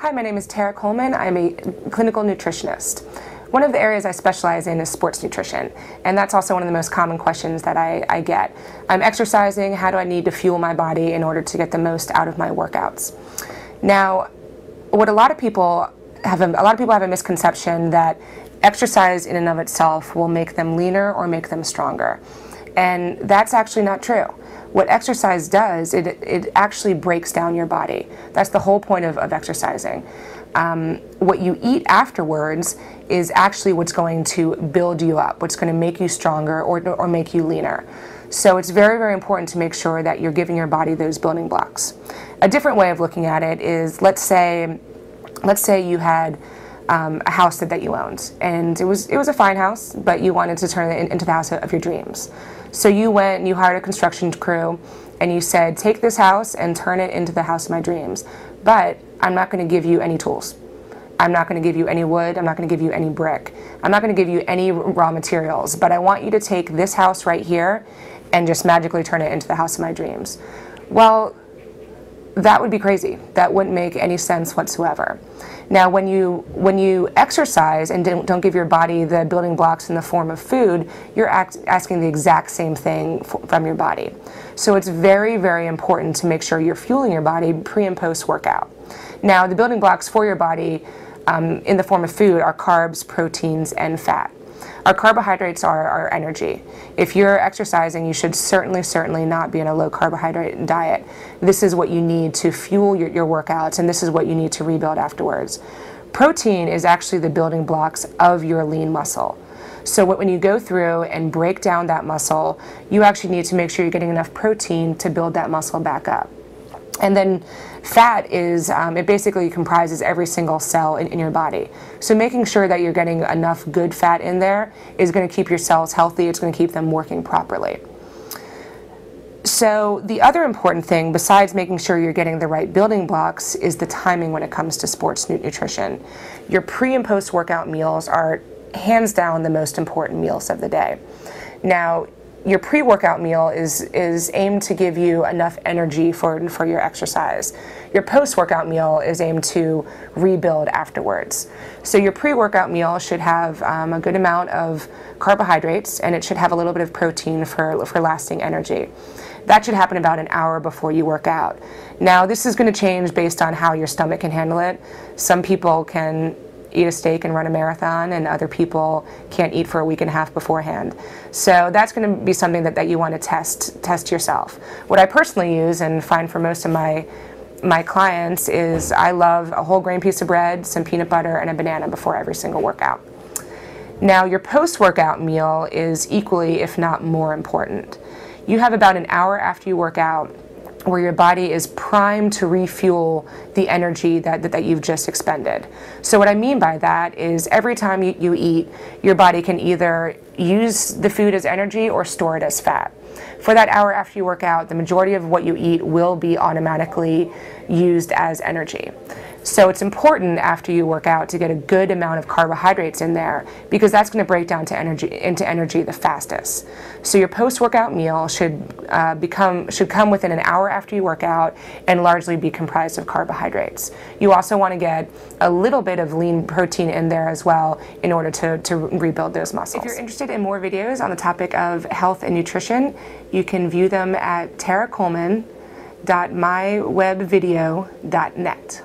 Hi, my name is Tara Coleman. I'm a clinical nutritionist. One of the areas I specialize in is sports nutrition, and that's also one of the most common questions that I get. I'm exercising, how do I need to fuel my body in order to get the most out of my workouts? Now, what a lot of people have a misconception that exercise in and of itself will make them leaner or make them stronger. And that's actually not true. What exercise does, it actually breaks down your body. That's the whole point of exercising. What you eat afterwards is actually what's going to build you up, what's going to make you stronger or make you leaner. So it's very, very important to make sure that you're giving your body those building blocks. A different way of looking at it is, let's say you had a house that you owned, and it was a fine house, but you wanted to turn it into the house of your dreams. So you went and you hired a construction crew, and you said, take this house and turn it into the house of my dreams, but I'm not going to give you any tools. I'm not going to give you any wood. I'm not going to give you any brick. I'm not going to give you any raw materials, but I want you to take this house right here and just magically turn it into the house of my dreams. Well, that would be crazy. That wouldn't make any sense whatsoever. Now, when you exercise and don't give your body the building blocks in the form of food, you're asking the exact same thing from your body. So it's very, very important to make sure you're fueling your body pre and post workout. Now, the building blocks for your body in the form of food are carbs, proteins, and fat. Our carbohydrates are our energy. If you're exercising, you should certainly not be in a low carbohydrate diet. This is what you need to fuel your workouts, and this is what you need to rebuild afterwards. Protein is actually the building blocks of your lean muscle. So when you go through and break down that muscle, you actually need to make sure you're getting enough protein to build that muscle back up. And then fat is, it basically comprises every single cell in your body. So making sure that you're getting enough good fat in there is going to keep your cells healthy. It's going to keep them working properly. So the other important thing, besides making sure you're getting the right building blocks, is the timing when it comes to sports nutrition. Your pre and post workout meals are hands down the most important meals of the day. Now, your pre-workout meal is aimed to give you enough energy for your exercise. Your post-workout meal is aimed to rebuild afterwards. So your pre-workout meal should have a good amount of carbohydrates, and it should have a little bit of protein for lasting energy. That should happen about an hour before you work out. Now, this is going to change based on how your stomach can handle it. Some people can eat a steak and run a marathon, and other people can't eat for a week and a half beforehand. So that's going to be something that you want to test yourself. What I personally use and find for most of my clients is I love a whole grain piece of bread, some peanut butter, and a banana before every single workout. Now, your post-workout meal is equally, if not more important. You have about an hour after you work out where your body is primed to refuel the energy that you've just expended. So what I mean by that is every time you eat, your body can either use the food as energy or store it as fat. For that hour after you work out, the majority of what you eat will be automatically used as energy. So it's important after you work out to get a good amount of carbohydrates in there, because that's going to break down into energy the fastest. So your post-workout meal should come within an hour after you work out and largely be comprised of carbohydrates. You also want to get a little bit of lean protein in there as well in order to rebuild those muscles. If you're interested in more videos on the topic of health and nutrition, you can view them at taracoleman.mywebvideo.net.